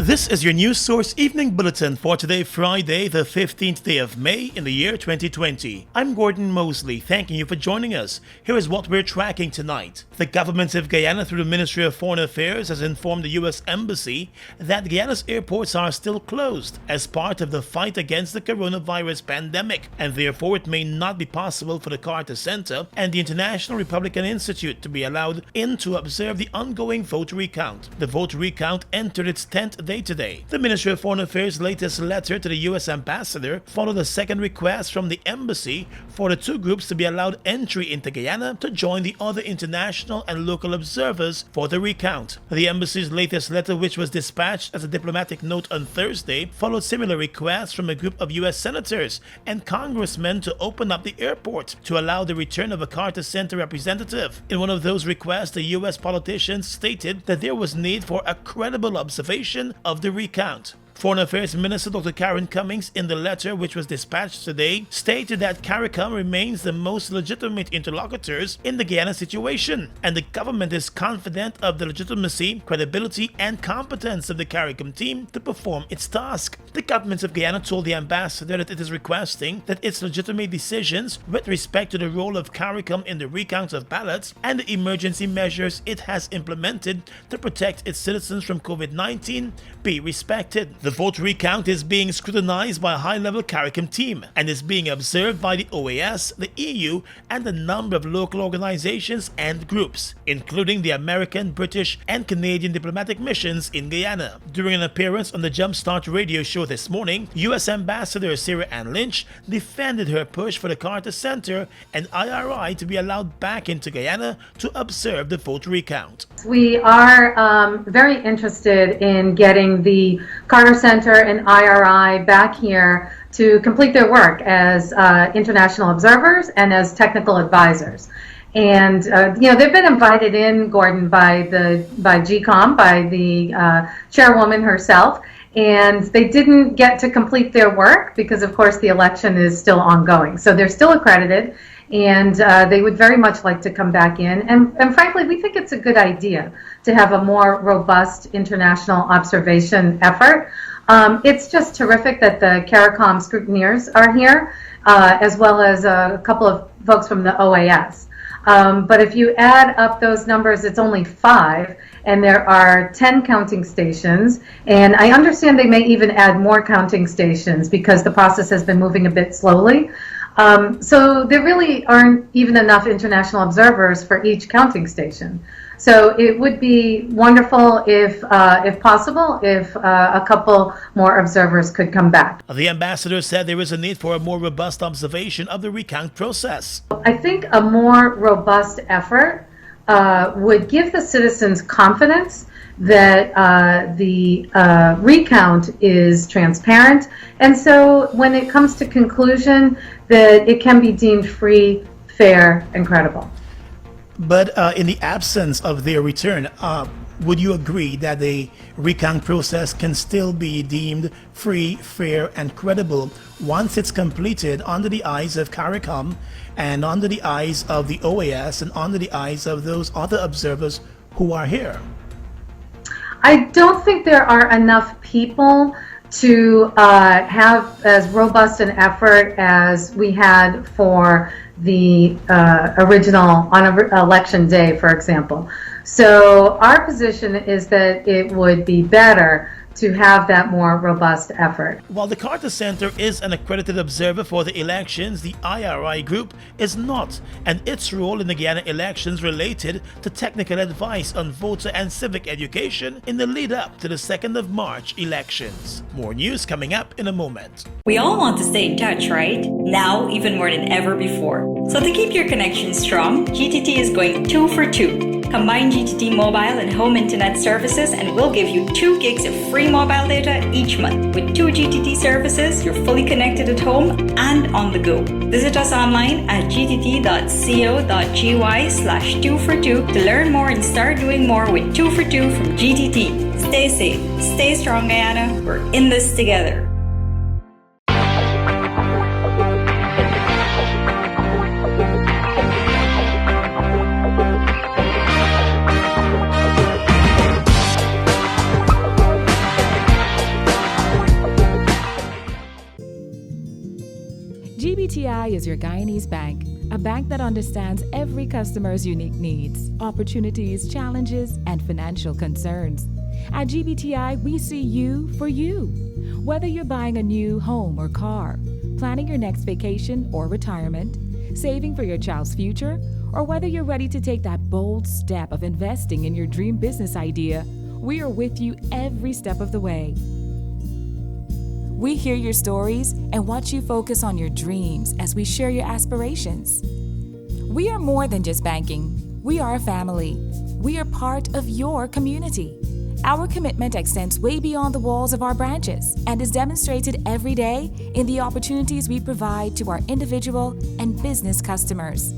This is your news source evening bulletin for today, Friday, the 15th day of May in the year 2020. I'm Gordon Mosley, thanking you for joining us. Here is what we're tracking tonight. The government of Guyana, through the Ministry of Foreign Affairs, has informed the U.S. Embassy that Guyana's airports are still closed as part of the fight against the coronavirus pandemic, and therefore it may not be possible for the Carter Center and the International Republican Institute to be allowed in to observe the ongoing vote recount. The vote recount entered its 10th day today. The Ministry of Foreign Affairs' latest letter to the U.S. ambassador followed a second request from the embassy for the two groups to be allowed entry into Guyana to join the other international and local observers for the recount. The embassy's latest letter, which was dispatched as a diplomatic note on Thursday, followed similar requests from a group of U.S. senators and congressmen to open up the airport to allow the return of a Carter Center representative. In one of those requests, the U.S. politicians stated that there was need for a credible observation of the recount. Foreign Affairs Minister Dr. Karen Cummings, in the letter which was dispatched today, stated that CARICOM remains the most legitimate interlocutors in the Guyana situation, and the government is confident of the legitimacy, credibility, and competence of the CARICOM team to perform its task. The government of Guyana told the ambassador that it is requesting that its legitimate decisions with respect to the role of CARICOM in the recount of ballots and the emergency measures it has implemented to protect its citizens from COVID-19 be respected. The vote recount is being scrutinized by a high-level CARICOM team and is being observed by the OAS, the EU, and a number of local organizations and groups, including the American, British, and Canadian diplomatic missions in Guyana. During an appearance on the Jumpstart radio show this morning, U.S. Ambassador Sarah Ann Lynch defended her push for the Carter Center and IRI to be allowed back into Guyana to observe the vote recount. We are very interested in getting the Carter Center and IRI back here to complete their work as international observers and as technical advisors. And they've been invited in, Gordon, by GCOM, by the chairwoman herself, and they didn't get to complete their work because, of course, the election is still ongoing. So they're still accredited, and they would very much like to come back in. And frankly, we think it's a good idea to have a more robust international observation effort. It's just terrific that the CARICOM scrutineers are here, as well as a couple of folks from the OAS. But if you add up those numbers, it's only 5, and there are 10 counting stations. And I understand they may even add more counting stations because the process has been moving a bit slowly. So there really aren't even enough international observers for each counting station. So it would be wonderful if possible, if a couple more observers could come back. The ambassador said there is a need for a more robust observation of the recount process. I think a more robust effort would give the citizens confidence that the recount is transparent, and so when it comes to conclusion, that it can be deemed free, fair, and credible. But in the absence of their return, would you agree that the recount process can still be deemed free, fair, and credible once it's completed under the eyes of CARICOM and under the eyes of the OAS and under the eyes of those other observers who are here? I don't think there are enough people to have as robust an effort as we had for the original on election day, for example. So our position is that it would be better to have that more robust effort. While the Carter Center is an accredited observer for the elections, the IRI group is not, and its role in the Guyana elections related to technical advice on voter and civic education in the lead up to the 2nd of March elections. More news coming up in a moment. We all want to stay in touch, right? Now, even more than ever before. So to keep your connection strong, GTT is going 2 for 2. Combine GTT mobile and home internet services and we'll give you 2 gigs of free mobile data each month. With 2 GTT services, you're fully connected at home and on the go. Visit us online at gtt.co.gy/2for2 to learn more and start doing more with 2 for 2 from GTT. Stay safe, stay strong, Guyana. We're in this together. GBTI is your Guyanese bank, a bank that understands every customer's unique needs, opportunities, challenges, and financial concerns. At GBTI, we see you for you. Whether you're buying a new home or car, planning your next vacation or retirement, saving for your child's future, or whether you're ready to take that bold step of investing in your dream business idea, we are with you every step of the way. We hear your stories and watch you focus on your dreams as we share your aspirations. We are more than just banking. We are a family. We are part of your community. Our commitment extends way beyond the walls of our branches and is demonstrated every day in the opportunities we provide to our individual and business customers.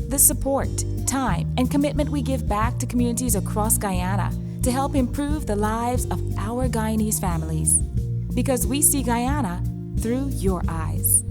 The support, time, and commitment we give back to communities across Guyana to help improve the lives of our Guyanese families. Because we see Guyana through your eyes.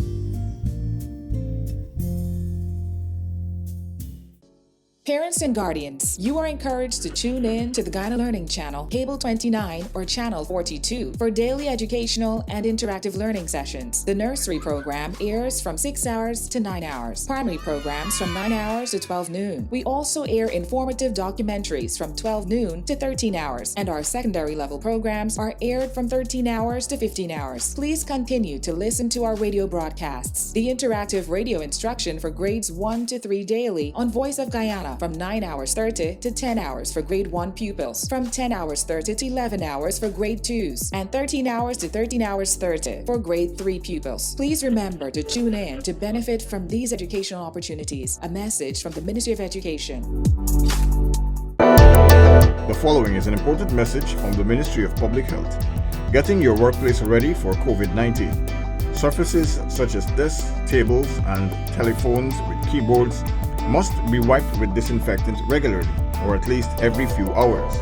Parents and guardians, you are encouraged to tune in to the Guyana Learning Channel, Cable 29 or Channel 42 for daily educational and interactive learning sessions. The nursery program airs from 6 hours to 9 hours. Primary programs from 9 hours to 12 noon. We also air informative documentaries from 12 noon to 13 hours, and our secondary level programs are aired from 13 hours to 15 hours. Please continue to listen to our radio broadcasts. The interactive radio instruction for grades 1 to 3 daily on Voice of Guyana from 9 hours 30 to 10 hours for grade 1 pupils, from 10 hours 30 to 11 hours for grade 2s, and 13 hours to 13 hours 30 for grade 3 pupils. Please remember to tune in to benefit from these educational opportunities. A message from the Ministry of Education. The following is an important message from the Ministry of Public Health. Getting your workplace ready for COVID-19. Surfaces such as desks, tables, and telephones with keyboards must be wiped with disinfectant regularly, or at least every few hours.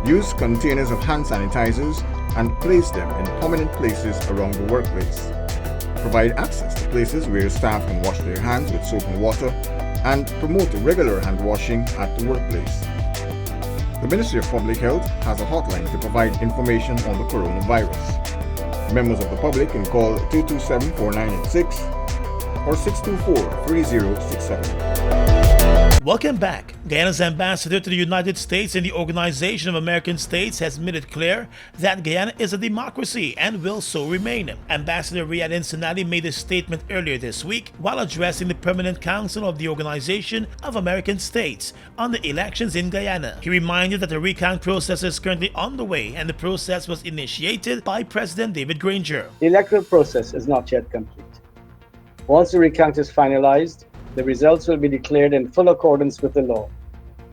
Use containers of hand sanitizers and place them in prominent places around the workplace. Provide access to places where staff can wash their hands with soap and water, and promote regular hand washing at the workplace. The Ministry of Public Health has a hotline to provide information on the coronavirus. Members of the public can call 227-4986 or 624-3067. Welcome back. Guyana's ambassador to the United States and the Organization of American States has made it clear that Guyana is a democracy and will so remain. Ambassador Riyadh Cincinnati made a statement earlier this week while addressing the Permanent Council of the Organization of American States on the elections in Guyana. He reminded that the recount process is currently underway and the process was initiated by President David Granger. The electoral process is not yet complete. Once the recount is finalized, the results will be declared in full accordance with the law,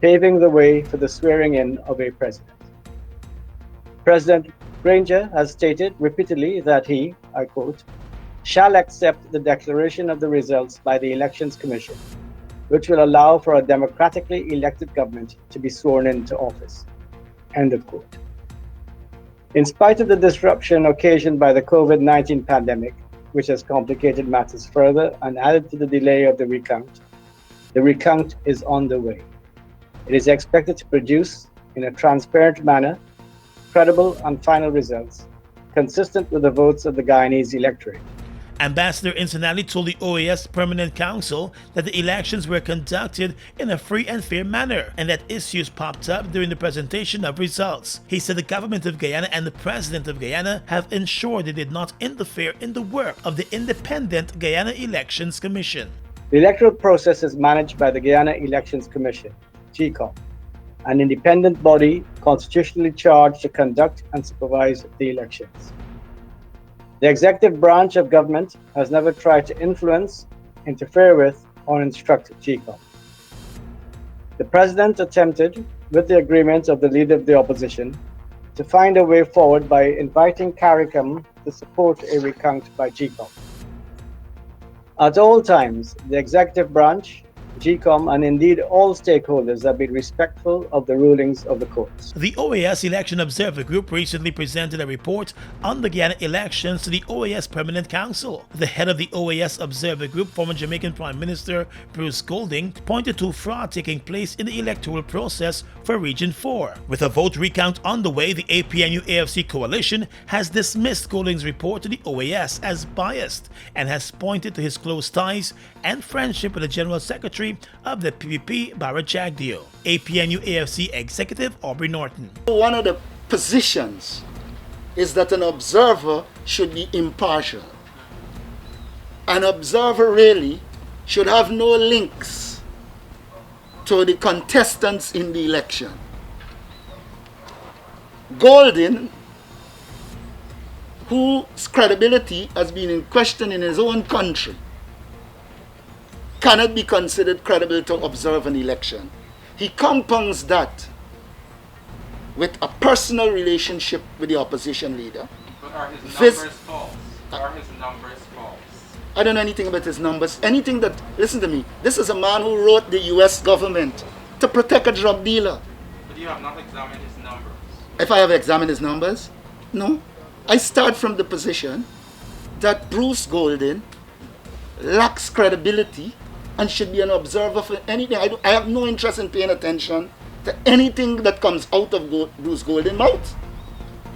paving the way for the swearing in of a president. President Granger has stated repeatedly that he, I quote, shall accept the declaration of the results by the Elections Commission, which will allow for a democratically elected government to be sworn into office. End of quote. In spite of the disruption occasioned by the COVID-19 pandemic, which has complicated matters further and added to the delay of the recount is on the way. It is expected to produce, in a transparent manner, credible and final results, consistent with the votes of the Guyanese electorate. Ambassador Cincinnati told the OAS Permanent Council that the elections were conducted in a free and fair manner and that issues popped up during the presentation of results. He said the government of Guyana and the President of Guyana have ensured they did not interfere in the work of the Independent Guyana Elections Commission. The electoral process is managed by the Guyana Elections Commission, GECOM, an independent body constitutionally charged to conduct and supervise the elections. The executive branch of government has never tried to influence, interfere with, or instruct GECOM. The President attempted, with the agreement of the Leader of the Opposition, to find a way forward by inviting CARICOM to support a recount by GECOM. At all times, the executive branch GCOM, and indeed all stakeholders have been respectful of the rulings of the courts. The OAS Election Observer Group recently presented a report on the Guyana elections to the OAS Permanent Council. The head of the OAS Observer Group, former Jamaican Prime Minister Bruce Golding, pointed to fraud taking place in the electoral process for Region 4. With a vote recount on the way, the APNU-AFC coalition has dismissed Golding's report to the OAS as biased and has pointed to his close ties and friendship with the General Secretary of the PPP, Barra Jagdeo. APNU-AFC Executive Aubrey Norton. One of the positions is that an observer should be impartial. An observer really should have no links to the contestants in the election. Golding, whose credibility has been in question in his own country, cannot be considered credible to observe an election. He compounds that with a personal relationship with the opposition leader. But are his numbers false? Are his numbers false? I don't know anything about his numbers. Anything that, listen to me, this is a man who wrote the US government to protect a drug dealer. But you have not examined his numbers. If I have examined his numbers, no. I start from the position that Bruce Golding lacks credibility and should be an observer for anything. I have no interest in paying attention to anything that comes out of Bruce Golding's mouth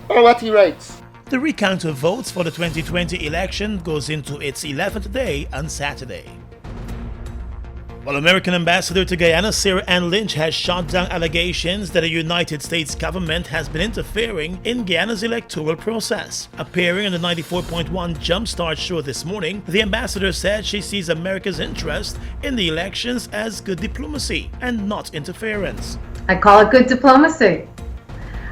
or what he writes. The recount of votes for the 2020 election goes into its 11th day on Saturday. While American Ambassador to Guyana Sarah Ann Lynch has shot down allegations that the United States government has been interfering in Guyana's electoral process. Appearing on the 94.1 Jumpstart show this morning, the ambassador said she sees America's interest in the elections as good diplomacy and not interference. I call it good diplomacy.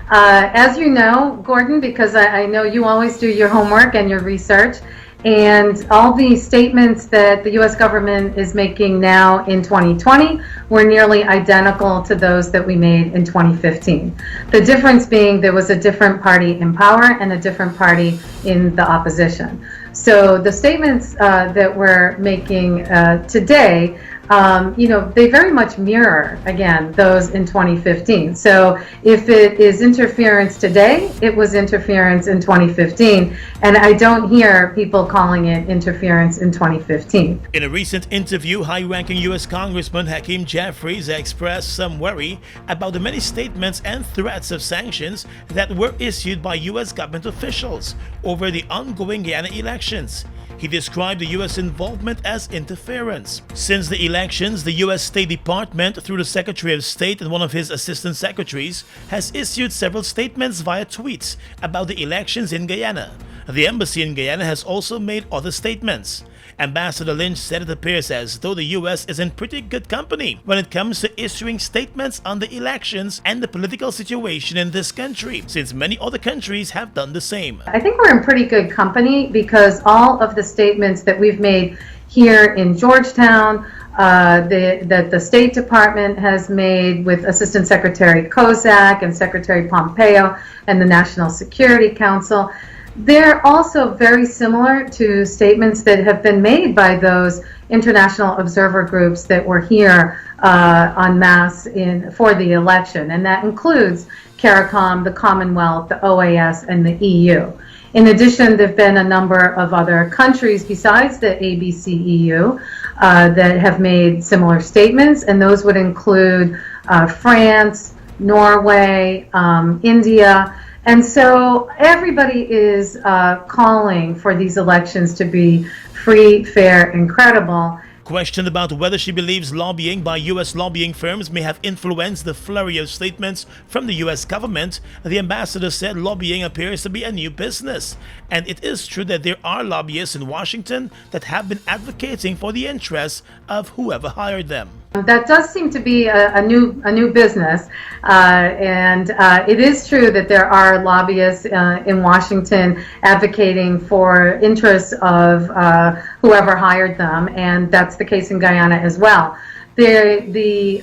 As you know, Gordon, because I know you always do your homework and your research, and all the statements that the U.S. government is making now in 2020 were nearly identical to those that we made in 2015. The difference being there was a different party in power and a different party in the opposition. So the statements that we're making today, they very much mirror, again, those in 2015. So if it is interference today, it was interference in 2015. And I don't hear people calling it interference in 2015. In a recent interview, high-ranking U.S. Congressman Hakeem Jeffries expressed some worry about the many statements and threats of sanctions that were issued by U.S. government officials over the ongoing Guyana elections. He described the U.S. involvement as interference. Since the elections, the U.S. State Department, through the Secretary of State and one of his assistant secretaries, has issued several statements via tweets about the elections in Guyana. The embassy in Guyana has also made other statements. Ambassador Lynch said it appears as though the U.S. is in pretty good company when it comes to issuing statements on the elections and the political situation in this country, since many other countries have done the same. I think we're in pretty good company because all of the statements that we've made here in Georgetown, that the State Department has made with Assistant Secretary Kozak and Secretary Pompeo and the National Security Council, they're also very similar to statements that have been made by those international observer groups that were here en masse for the election, and that includes CARICOM, the Commonwealth, the OAS, and the EU. In addition, there have been a number of other countries besides the ABCEU that have made similar statements, and those would include France, Norway, India. And so everybody is calling for these elections to be free, fair, and credible. Questioned about whether she believes lobbying by U.S. lobbying firms may have influenced the flurry of statements from the U.S. government, the ambassador said lobbying appears to be a new business. And it is true that there are lobbyists in Washington that have been advocating for the interests of whoever hired them. That does seem to be a new business, and it is true that there are lobbyists in Washington advocating for interests of whoever hired them, and that's the case in Guyana as well. The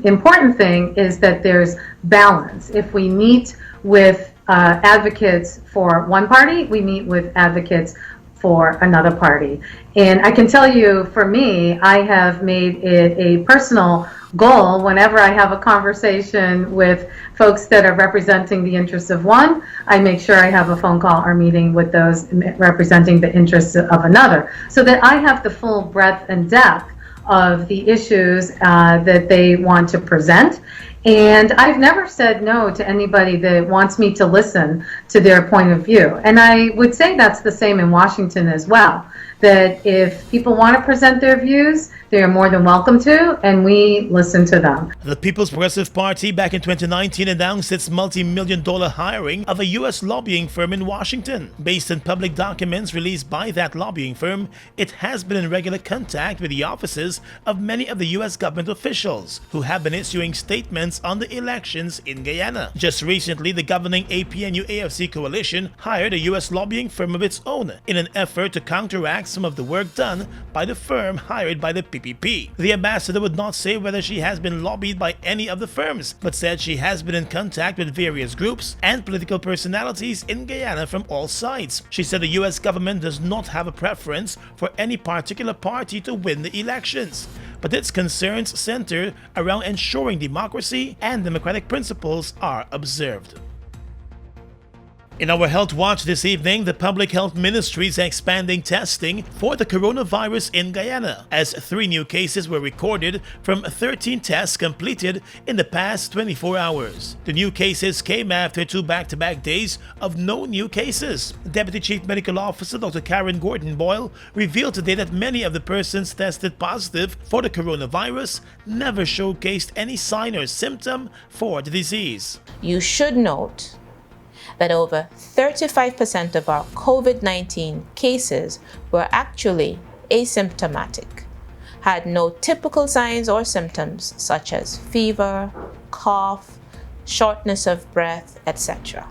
important thing is that there's balance. If we meet with advocates for one party, we meet with advocates for another party. And I can tell you, for me, I have made it a personal goal whenever I have a conversation with folks that are representing the interests of one, I make sure I have a phone call or meeting with those representing the interests of another, so that I have the full breadth and depth of the issues that they want to present. And I've never said no to anybody that wants me to listen to their point of view. And I would say that's the same in Washington as well, that if people want to present their views, they are more than welcome to, and we listen to them. The People's Progressive Party back in 2019 announced its multi-million-dollar hiring of a U.S. lobbying firm in Washington. Based on public documents released by that lobbying firm, it has been in regular contact with the offices of many of the U.S. government officials who have been issuing statements on the elections in Guyana. Just recently, the governing APNU-AFC coalition hired a U.S. lobbying firm of its own in an effort to counteract some of the work done by the firm hired by the PPP. The ambassador would not say whether she has been lobbied by any of the firms, but said she has been in contact with various groups and political personalities in Guyana from all sides. She said the U.S. government does not have a preference for any particular party to win the elections, but its concerns center around ensuring democracy and democratic principles are observed. In our Health Watch this evening, the Public Health Ministry is expanding testing for the coronavirus in Guyana, as 3 new cases were recorded from 13 tests completed in the past 24 hours. The new cases came after 2 back-to-back days of no new cases. Deputy Chief Medical Officer Dr. Karen Gordon-Boyle revealed today that many of the persons tested positive for the coronavirus never showcased any sign or symptom for the disease. You should note that over 35% of our COVID-19 cases were actually asymptomatic, had no typical signs or symptoms such as fever, cough, shortness of breath, etc.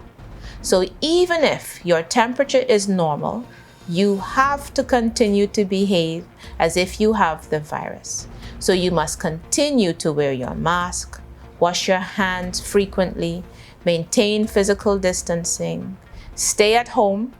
So even if your temperature is normal, you have to continue to behave as if you have the virus. So you must continue to wear your mask, wash your hands frequently, maintain physical distancing, stay at home,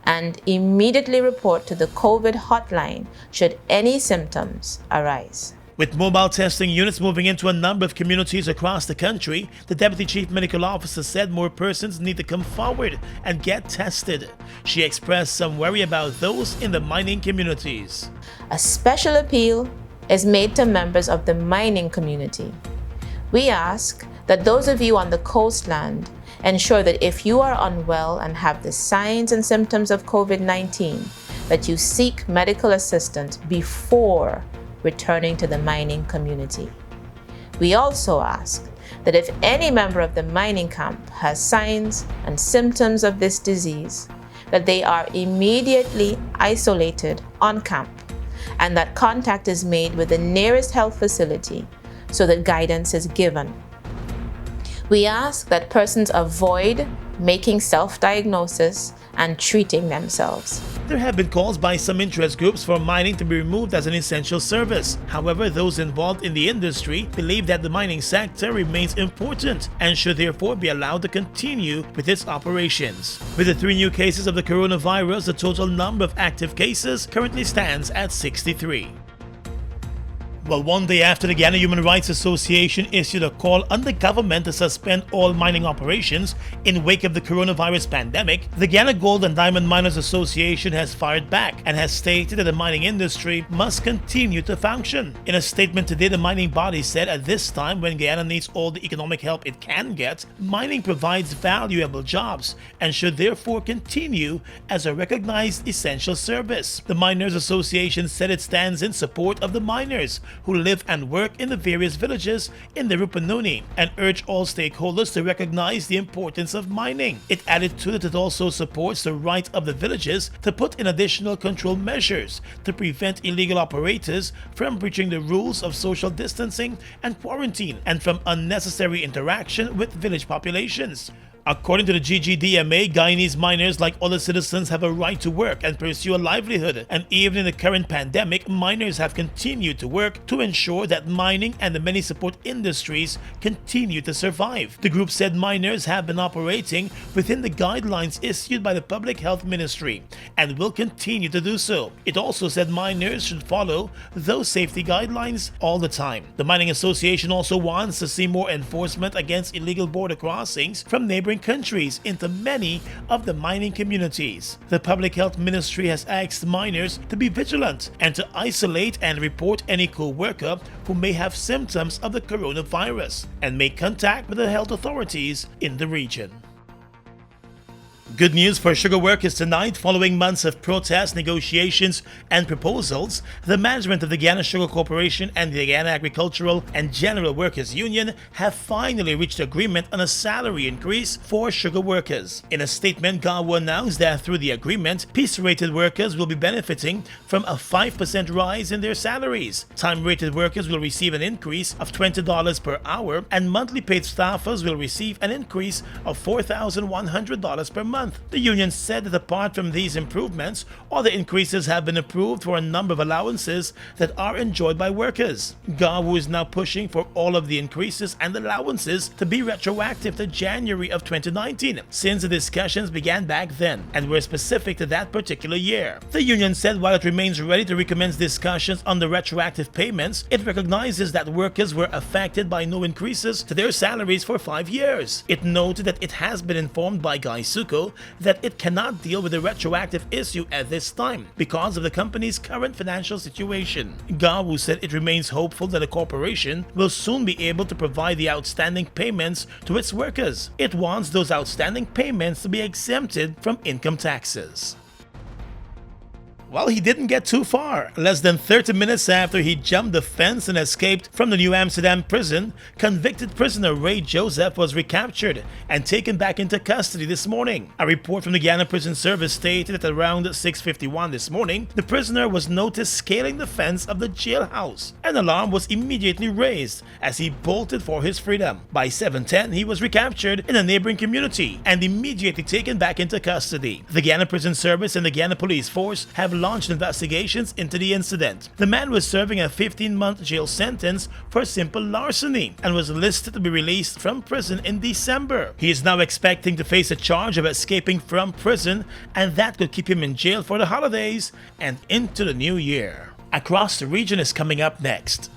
and immediately report to the COVID hotline should any symptoms arise. With mobile testing units moving into a number of communities across the country, the Deputy Chief Medical Officer said more persons need to come forward and get tested. She expressed some worry about those in the mining communities. A special appeal is made to members of the mining community. We ask that those of you on the coastland ensure that if you are unwell and have the signs and symptoms of COVID-19, that you seek medical assistance before returning to the mining community. We also ask that if any member of the mining camp has signs and symptoms of this disease, that they are immediately isolated on camp and that contact is made with the nearest health facility so that guidance is given. We ask that persons avoid making self-diagnosis and treating themselves. There have been calls by some interest groups for mining to be removed as an essential service. However, those involved in the industry believe that the mining sector remains important and should therefore be allowed to continue with its operations. With the 3 new cases of the coronavirus, the total number of active cases currently stands at 63. Well, one day after the Guyana Human Rights Association issued a call on the government to suspend all mining operations in wake of the coronavirus pandemic, the Guyana Gold and Diamond Miners Association has fired back and has stated that the mining industry must continue to function. In a statement today, the mining body said at this time when Guyana needs all the economic help it can get, mining provides valuable jobs and should therefore continue as a recognized essential service. The Miners Association said it stands in support of the miners who live and work in the various villages in the Rupununi and urge all stakeholders to recognize the importance of mining. It added to that it also supports the right of the villages to put in additional control measures to prevent illegal operators from breaching the rules of social distancing and quarantine and from unnecessary interaction with village populations. According to the GGDMA, Guyanese miners, like other citizens, have a right to work and pursue a livelihood, and even in the current pandemic, miners have continued to work to ensure that mining and the many support industries continue to survive. The group said miners have been operating within the guidelines issued by the Public Health Ministry and will continue to do so. It also said miners should follow those safety guidelines all the time. The Mining Association also wants to see more enforcement against illegal border crossings from neighboring countries into many of the mining communities. The Public Health Ministry has asked miners to be vigilant and to isolate and report any co-worker who may have symptoms of the coronavirus and make contact with the health authorities in the region. Good news for sugar workers tonight. Following months of protests, negotiations, and proposals, the management of the Guyana Sugar Corporation and the Guyana Agricultural and General Workers Union have finally reached agreement on a salary increase for sugar workers. In a statement, GAWU announced that through the agreement, piece-rated workers will be benefiting from a 5% rise in their salaries. Time-rated workers will receive an increase of $20 per hour, and monthly paid staffers will receive an increase of $4,100 per month. The union said that apart from these improvements, other increases have been approved for a number of allowances that are enjoyed by workers. GAWU is now pushing for all of the increases and allowances to be retroactive to January of 2019, since the discussions began back then and were specific to that particular year. The union said while it remains ready to recommence discussions on the retroactive payments, it recognizes that workers were affected by no increases to their salaries for 5 years. It noted that it has been informed by Guyanese that it cannot deal with the retroactive issue at this time because of the company's current financial situation. GAWU said it remains hopeful that the corporation will soon be able to provide the outstanding payments to its workers. It wants those outstanding payments to be exempted from income taxes. Well, he didn't get too far. Less than 30 minutes after he jumped the fence and escaped from the New Amsterdam prison, convicted prisoner Ray Joseph was recaptured and taken back into custody this morning. A report from the Guyana Prison Service stated that around 6:51 this morning, the prisoner was noticed scaling the fence of the jailhouse. An alarm was immediately raised as he bolted for his freedom. By 7:10, he was recaptured in a neighboring community and immediately taken back into custody. The Guyana Prison Service and the Guyana Police Force have launched investigations into the incident. The man was serving a 15-month jail sentence for simple larceny and was listed to be released from prison in December. He is now expecting to face a charge of escaping from prison, and that could keep him in jail for the holidays and into the new year. Across the Region is coming up next.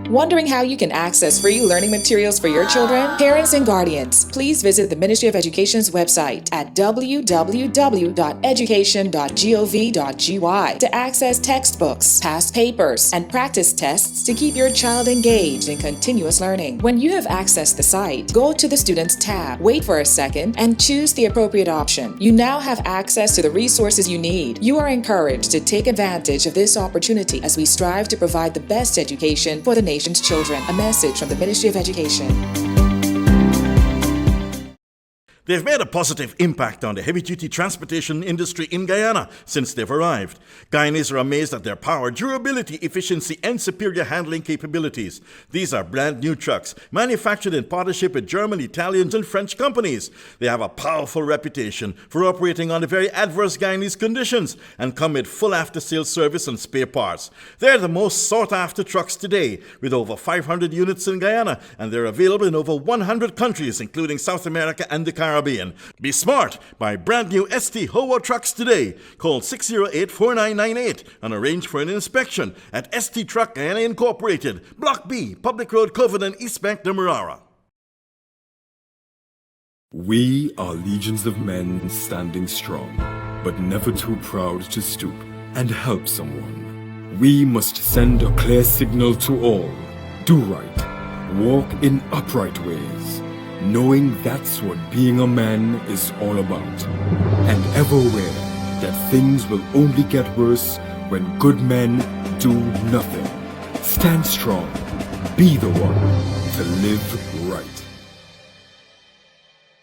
Wondering how you can access free learning materials for your children? Parents and guardians, please visit the Ministry of Education's website at www.education.gov.gy to access textbooks, past papers, and practice tests to keep your child engaged in continuous learning. When you have accessed the site, go to the Students tab, wait for a second, and choose the appropriate option. You now have access to the resources you need. You are encouraged to take advantage of this opportunity as we strive to provide the best education for the nation's children. A message from the Ministry of Education. They've made a positive impact on the heavy-duty transportation industry in Guyana since they've arrived. Guyanese are amazed at their power, durability, efficiency, and superior handling capabilities. These are brand new trucks, manufactured in partnership with German, Italian, and French companies. They have a powerful reputation for operating under very adverse Guyanese conditions and come with full after-sales service and spare parts. They're the most sought-after trucks today, with over 500 units in Guyana, and they're available in over 100 countries, including South America and the Caribbean. Be smart. Buy brand new ST Howo trucks today. Call 608-4998 and arrange for an inspection at ST Truck Guyana Incorporated, Block B, Public Road, Covenant, East Bank, Demerara. We are legions of men standing strong, but never too proud to stoop and help someone. We must send a clear signal to all. Do right. Walk in upright ways, knowing that's what being a man is all about. And ever aware that things will only get worse when good men do nothing. Stand strong. Be the one to live right.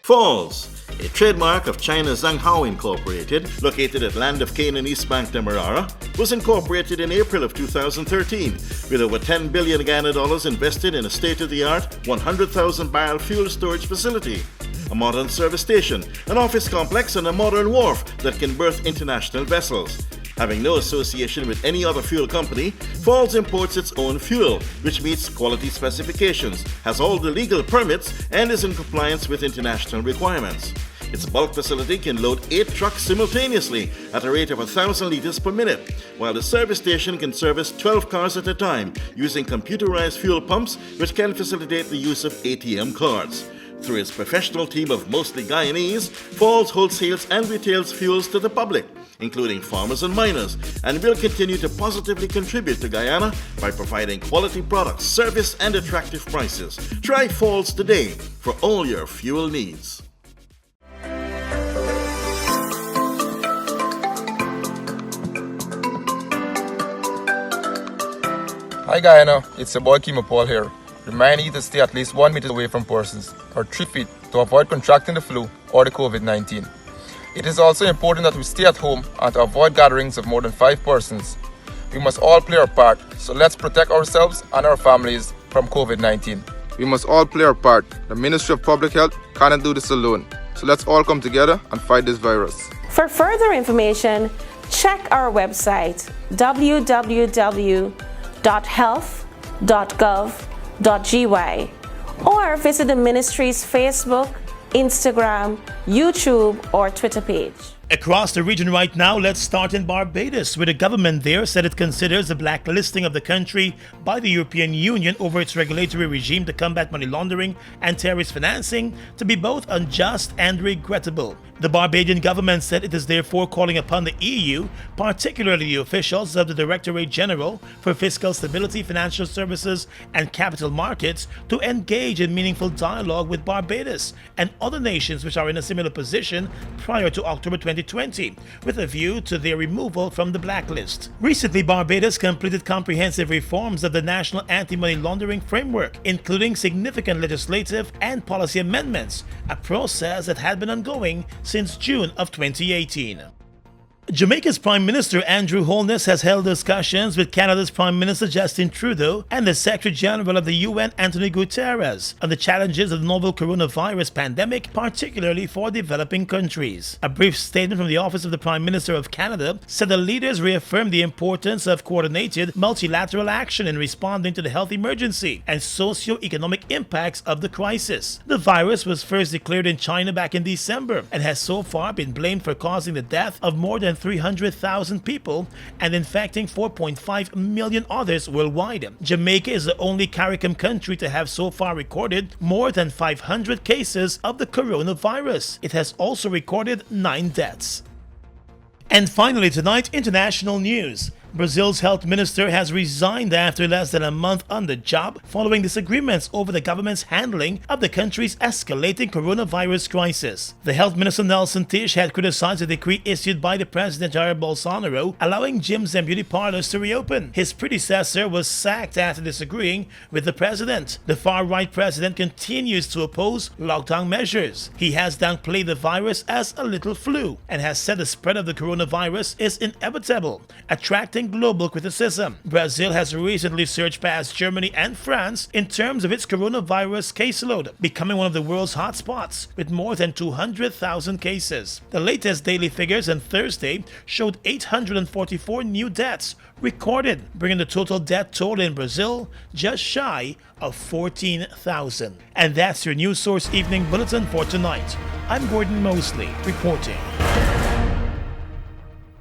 Falls, a trademark of China's Zhanghao Incorporated, located at Land of Canaan, East Bank, Demerara, was incorporated in April of 2013 with over $10 billion Guyana invested in a state-of-the-art 100,000 barrel fuel storage facility. a modern service station, an office complex, and a modern wharf that can berth international vessels. Having no association with any other fuel company, Falls imports its own fuel, which meets quality specifications, has all the legal permits, and is in compliance with international requirements. Its bulk facility can load 8 trucks simultaneously at a rate of 1,000 liters per minute, while the service station can service 12 cars at a time using computerized fuel pumps, which can facilitate the use of ATM cards. Through its professional team of mostly Guyanese, Falls wholesales and retails fuels to the public, including farmers and miners, and will continue to positively contribute to Guyana by providing quality products, service, and attractive prices. Try Falls today for all your fuel needs. Hi Guyana, it's your boy Kimo Paul here. Remind you to stay at least 1 meter away from persons or 3 feet to avoid contracting the flu or the COVID-19. It is also important that we stay at home and to avoid gatherings of more than 5 persons. We must all play our part, so let's protect ourselves and our families from COVID-19. We must all play our part. The Ministry of Public Health cannot do this alone, so let's all come together and fight this virus. For further information, check our website www.health.gov.gy or visit the Ministry's Facebook, Instagram, YouTube, or Twitter page. Across the region right now, let's start in Barbados, where the government there said it considers the blacklisting of the country by the European Union over its regulatory regime to combat money laundering and terrorist financing to be both unjust and regrettable. The Barbadian government said it is therefore calling upon the EU, particularly the officials of the Directorate General for Fiscal Stability, Financial Services and Capital Markets, to engage in meaningful dialogue with Barbados and other nations which are in a similar position prior to October 2020, with a view to their removal from the blacklist. Recently, Barbados completed comprehensive reforms of the National Anti-Money Laundering Framework, including significant legislative and policy amendments, a process that had been ongoing since June of 2018. Jamaica's Prime Minister Andrew Holness has held discussions with Canada's Prime Minister Justin Trudeau and the Secretary General of the UN Antonio Guterres on the challenges of the novel coronavirus pandemic, particularly for developing countries. A brief statement from the Office of the Prime Minister of Canada said the leaders reaffirmed the importance of coordinated multilateral action in responding to the health emergency and socio-economic impacts of the crisis. The virus was first declared in China back in December and has so far been blamed for causing the death of more than 300,000 people and infecting 4.5 million others worldwide. Jamaica is the only CARICOM country to have so far recorded more than 500 cases of the coronavirus. It has also recorded 9 deaths. And finally tonight, international news. Brazil's health minister has resigned after less than a month on the job following disagreements over the government's handling of the country's escalating coronavirus crisis. The health minister Nelson Tish had criticized a decree issued by the president Jair Bolsonaro allowing gyms and beauty parlors to reopen. His predecessor was sacked after disagreeing with the president. The far-right president continues to oppose lockdown measures. He has downplayed the virus as a little flu and has said the spread of the coronavirus is inevitable, attracting global criticism. Brazil has recently surged past Germany and France in terms of its coronavirus caseload, becoming one of the world's hotspots with more than 200,000 cases. The latest daily figures on Thursday showed 844 new deaths recorded, bringing the total death toll in Brazil just shy of 14,000. And that's your News Source Evening Bulletin for tonight. I'm Gordon Mosley reporting.